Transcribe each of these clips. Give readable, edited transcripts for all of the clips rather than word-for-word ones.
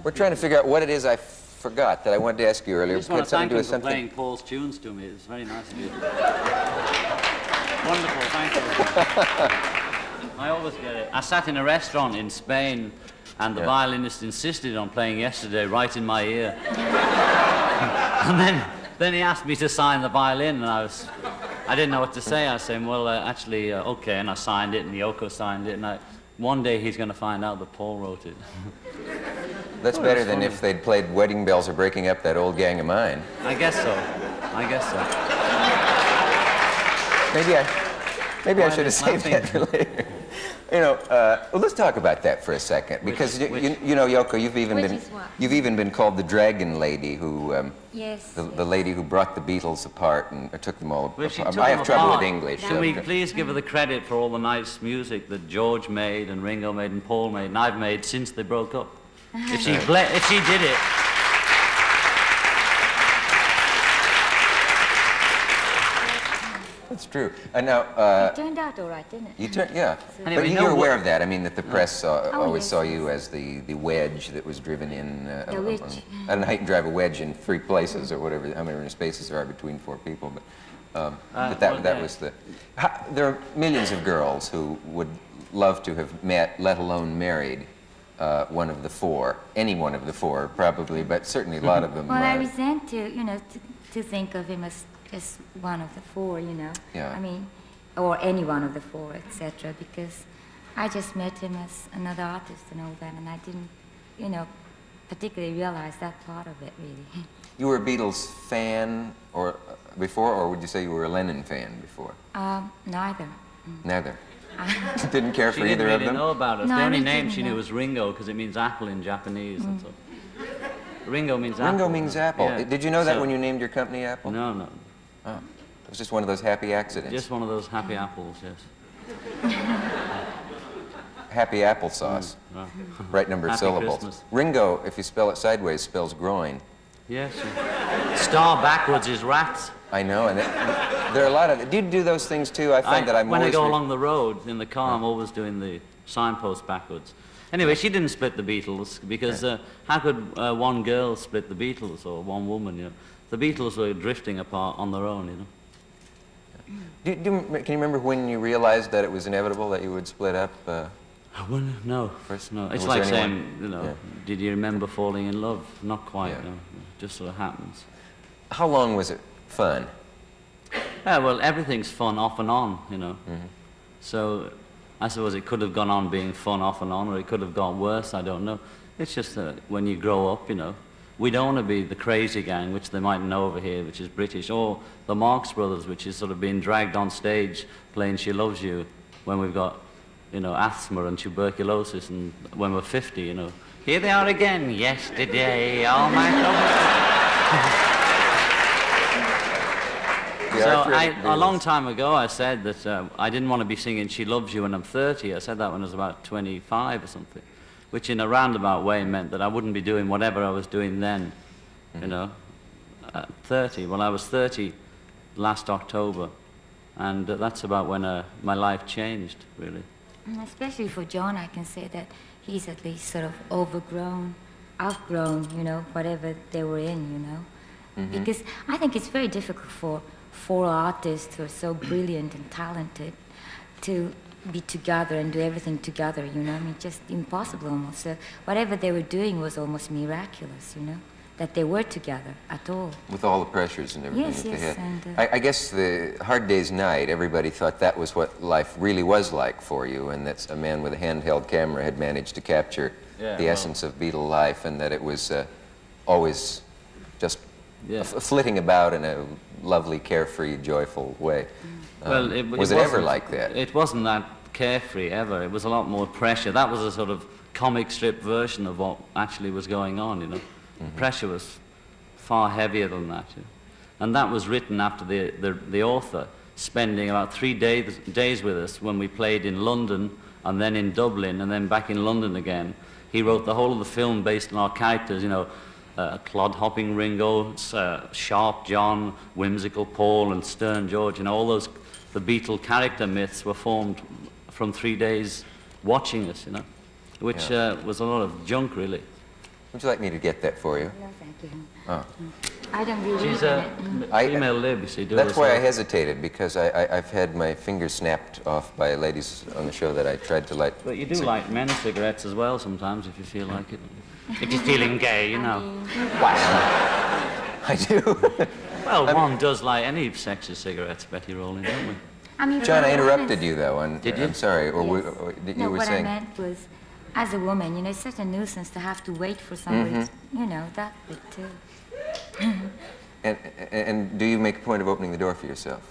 We're trying to figure out what it is I forgot that I wanted to ask you earlier. I just want to thank him for playing Paul's tunes to me. It's very nice of you. Wonderful, thank you. I always get it. I sat in a restaurant in Spain, and the violinist insisted on playing Yesterday right in my ear. And then he asked me to sign the violin, and I didn't know what to say. I said, well, actually, okay, and I signed it, and Yoko signed it, and one day he's going to find out that Paul wrote it. That's better than if they'd played Wedding Bells Are Breaking Up, That Old Gang of Mine. I guess so. I guess so. Maybe I should have saved that for later. You know, well, let's talk about that for a second, because you know, Yoko, you've even been called the Dragon Lady, who yes, the lady who brought the Beatles apart and took them all apart. I have trouble with English. Can we please give her the credit for all the nice music that George made and Ringo made and Paul made and I've made since they broke up? If she did it. That's true. And now, it turned out all right, didn't it? Yeah. So Anyway, but you're aware of that. I mean, that the press always saw you as the wedge that was driven in. At night, and drive a wedge in 3 places or whatever. How many spaces there are between 4 people? But that was the. There are millions of girls who would love to have met, let alone married, one of the 4. Any one of the 4, probably, but certainly a lot of them. Well, I resent to think of him as just one of the 4, you know. Yeah. I mean, or any one of the 4, etc. Because I just met him as another artist and all that, and I didn't, particularly realize that part of it, really. You were a Beatles fan before, or would you say you were a Lennon fan before? Neither. Neither. Didn't care for either of them? She didn't really know about us. No, the only I name she didn't knew know. was Ringo, because it means apple in Japanese. And so. Ringo means apple. Ringo means apple. Yeah. Did you know that when you named your company Apple? No, no. Oh. It was just one of those happy accidents. Just one of those happy apples, yes. Happy applesauce. Right number of Happy syllables. Christmas. Ringo, if you spell it sideways, spells groin. Yes. Star backwards is rats. I know, and there are a lot of... Do you do those things too? I find that I'm when always... I go along the road in the car, I'm always doing the signpost backwards. Anyway, she didn't split the Beatles, because how could one girl split the Beatles, or one woman, you know? The Beatles were drifting apart on their own, you know? Can you remember when you realized that it was inevitable that you would split up? No. First, no. It's was like there anyone- saying, you know, Yeah. did you remember falling in love? Not quite, Yeah. no. It just sort of happens. How long was it fun? Yeah, well, everything's fun off and on, you know. So I suppose it could have gone on being fun off and on, or it could have gone worse, I don't know. It's just that when you grow up, you know, we don't want to be the crazy gang, which they might know over here, which is British, or the Marx Brothers, which is sort of being dragged on stage playing She Loves You when we've got, you know, asthma and tuberculosis, and when we're 50, you know. Here they are again, yesterday, all my troubles. So a long time ago I said that I didn't want to be singing She Loves You when I'm 30. I said that when I was about 25 or something, which in a roundabout way meant that I wouldn't be doing whatever I was doing then, you know, at 30. Well, I was 30 last October, and that's about when my life changed, really. Especially for John, I can say that he's at least sort of outgrown, you know, whatever they were in, you know. Because I think it's very difficult for 4 artists who are so brilliant and talented to be together and do everything together, you know. I mean, just impossible almost. So whatever they were doing was almost miraculous, you know, that they were together at all. With all the pressures and everything Yes, that yes, they had. and, I guess the Hard Day's Night, everybody thought that was what life really was like for you, and that a man with a handheld camera had managed to capture the essence of Beatle life, and that it was always just flitting about in a lovely, carefree, joyful way. Well, was it ever like that? It wasn't that carefree ever. It was a lot more pressure. That was a sort of comic strip version of what actually was going on, you know. Pressure was far heavier than that. You know? And that was written after the author spending about 3 days with us when we played in London and then in Dublin and then back in London again. He wrote the whole of the film based on our characters, you know, clod-hopping Ringo, sharp John, whimsical Paul, and stern George. You know, all those, the Beatle character myths were formed from 3 days watching us, you know, which was a lot of junk, really. Would you like me to get that for you? No, thank you. Oh. I don't believe She's in a it. female lib, you see. That's why I hesitated, because I've had my fingers snapped off by ladies on the show that I tried to light. But you do light men's cigarettes as well sometimes, if you feel like it. If you're feeling gay, you know. I do. Well, one does light any sexy cigarettes, Betty Rowling, don't we? I mean, John, I to be interrupted honest- you, though. And, Did you? I'm sorry. Or, Yes. you were what saying... I meant was, as a woman, you know, it's such a nuisance to have to wait for somebody, to, you know, that bit too. And do you make a point of opening the door for yourself?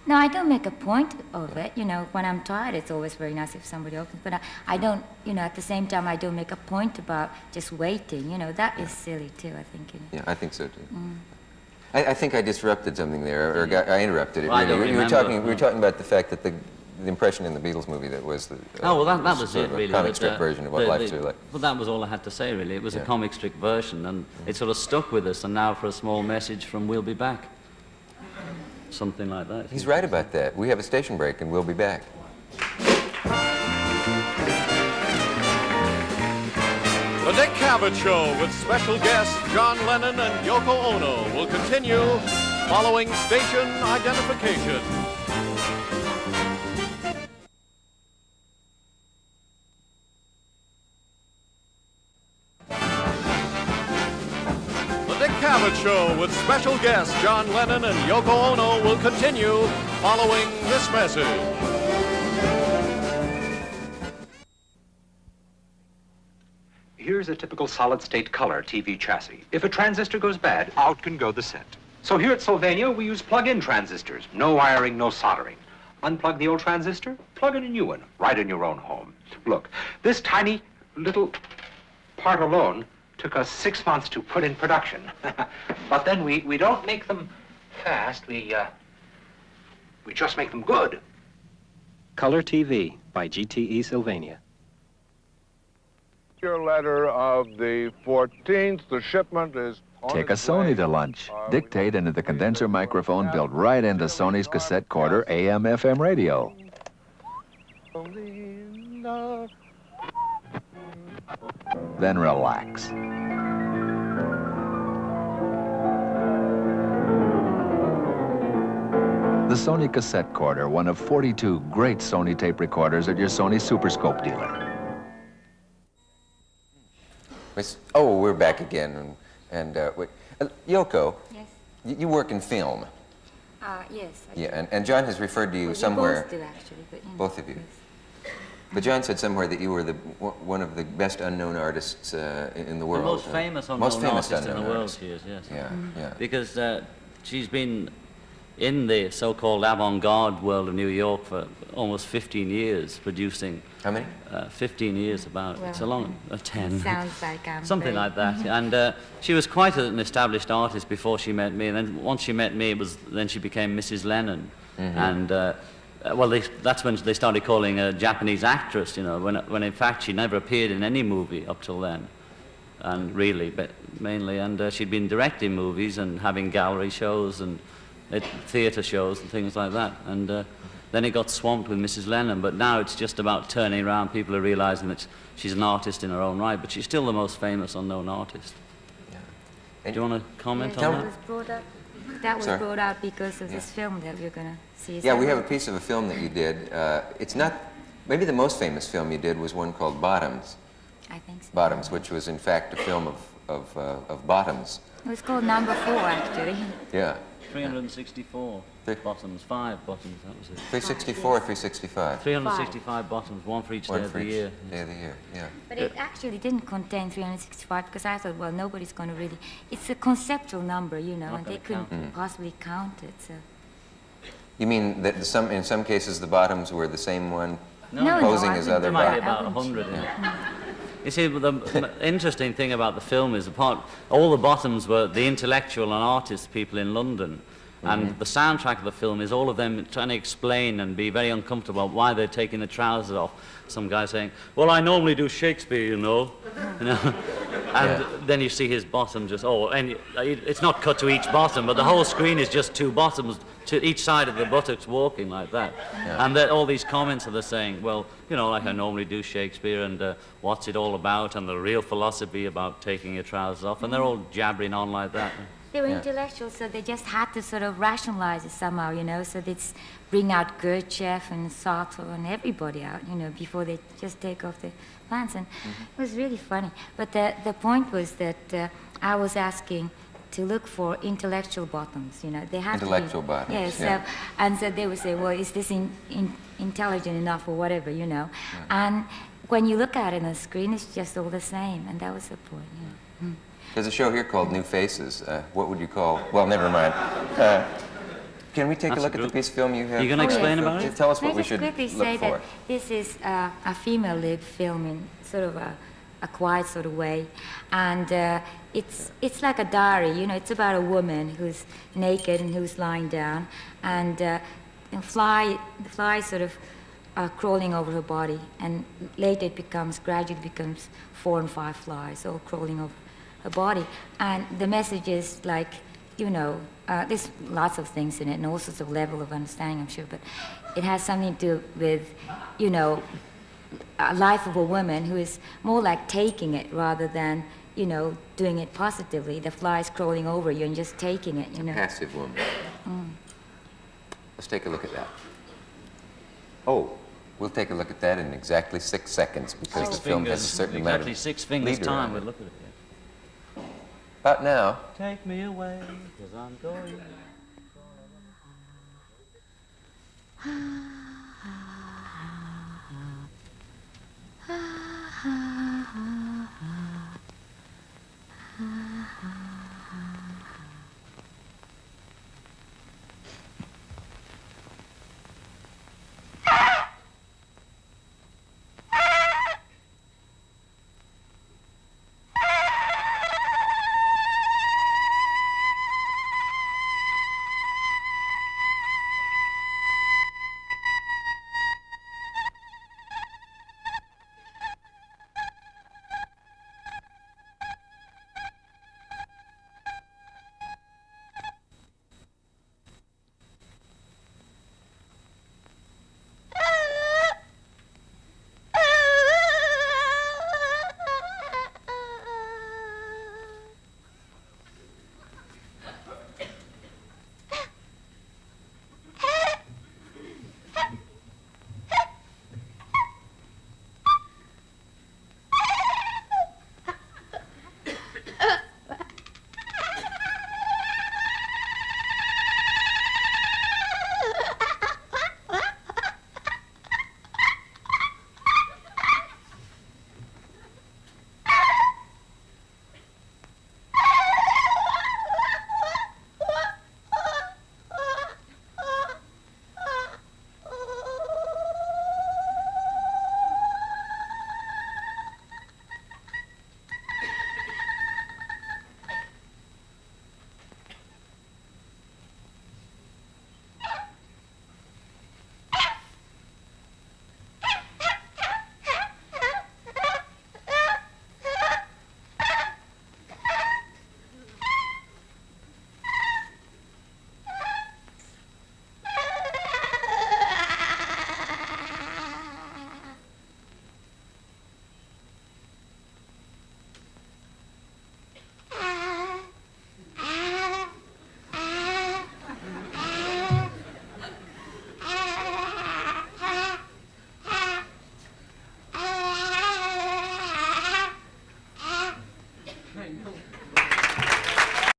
No, I don't make a point of it. You know, when I'm tired, it's always very nice if somebody opens. But I don't, you know, at the same time, I don't make a point about just waiting. You know, that is silly too, I think. You know. Yeah, I think so too. I think I disrupted something there, or I interrupted it. Well, I really. don't We were remember. we were talking about the fact that the impression in the Beatles movie that was the Oh, well, that was sort it, of a really. comic that, strip version of what life's really like. Well, that was all I had to say, really. It was a Yeah. comic strip version, and it sort of stuck with us, and now for a small message from We'll Be Back. Something like that. He's right about that. We have a station break, and we'll be back. The Dick Cavett Show with special guests John Lennon and Yoko Ono will continue following station identification. The Dick Cavett Show with special guests John Lennon and Yoko Ono will continue following this message. Here's a typical solid-state color TV chassis. If a transistor goes bad, out can go the set. So here at Sylvania, we use plug-in transistors. No wiring, no soldering. Unplug the old transistor, plug in a new one, right in your own home. Look, this tiny little part alone took us 6 months to put in production. But then we don't make them fast, we just make them good. Color TV by GTE Sylvania. Your letter of the 14th, the shipment is on Take a its way. Sony to lunch. Dictate into the condenser microphone built right into Sony's cassette recorder AM/FM radio. Then relax. The Sony cassette recorder, one of 42 great Sony tape recorders at your Sony Super Scope dealer. Oh, we're back again. Yoko, Yes. you work in film. Yes. I Yeah, do. and John has referred to you Well, somewhere. both do, actually, but, you know, Both of you. yes. But John said somewhere that you were one of the best unknown artists in the The world. most famous unknown artist in the world, she is, yes. Yeah, yeah. Because she's been in the so-called avant-garde world of New York for almost 15 years, producing... How many? 15 years, about. It's a long... 10. Sounds like I'm Something very- like that. And she was quite an established artist before she met me. And then once she met me, then she became Mrs. Lennon. And, well, that's when they started calling her a Japanese actress, you know, when in fact she never appeared in any movie up till then. And really, but mainly. And she'd been directing movies and having gallery shows and theatre shows and things like that. And then it got swamped with Mrs. Lennon, but now it's just about turning around. People are realizing that she's an artist in her own right, but she's still the most famous unknown artist. And Do you want to comment Yes, on that that? was brought up. That was Sorry? brought out because of this film that we're going to see. Yeah, we have a piece of a film that you did. It's not, maybe the most famous film you did was one called Bottoms. I think so. Bottoms, which was in fact a film of bottoms. It was called Number 4, actually. Yeah. 364 bottoms, 5 bottoms, that was it. 364 or 365? 365 bottoms, one for each day One of for the each year. day of the year, yeah. But it actually didn't contain 365 because I thought, well, nobody's going to really... It's a conceptual number, you know, Not and they gonna couldn't count possibly count it, so... You mean that in some cases the bottoms were the same one No, posing I as wouldn't- other There might be bottoms? about I wouldn't 100 in it. You see, the interesting thing about the film is all the bottoms were the intellectual and artist people in London. And the soundtrack of the film is all of them trying to explain and be very uncomfortable about why they're taking the trousers off. Some guy saying, well, I normally do Shakespeare, you know. And then you see his bottom just, and it's not cut to each bottom, but the whole screen is just two bottoms to each side of the buttocks walking like that. And then all these comments are saying, well, you know, like I normally do Shakespeare, and what's it all about, and the real philosophy about taking your trousers off, and they're all jabbering on like that. They were intellectuals, so they just had to sort of rationalize it somehow, you know, so they'd bring out Gurdjieff and Sartre and everybody out, you know, before they just take off their pants, and it was really funny. But the point was that I was asking to look for intellectual bottoms, you know. They have intellectual to be, bottoms, and so they would say, well, is this intelligent enough or whatever, you know. And when you look at it on the screen, it's just all the same, and that was the point, you know. There's a show here called New Faces. What would you call? Well, never mind. Can we take a look at the piece of film you have? Are you going to explain about it? Tell us what we should look for. Let me just quickly say that this is a female lead film in sort of a quiet sort of way, and it's like a diary. You know, it's about a woman who's naked and who's lying down, and the fly sort of crawling over her body, and later it gradually becomes 4 and 5 flies all crawling over her body, and the message is like, you know, there's lots of things in it and all sorts of level of understanding, I'm sure, but it has something to do with, you know, a life of a woman who is more like taking it rather than, you know, doing it positively. The flies crawling over you and just taking it, you know. Passive woman. Let's take a look at that. Oh, we'll take a look at that in exactly 6 seconds because the film has a certain amount of exactly 6 fingers time. We'll look at it. About now. Take me away, 'cause I'm going.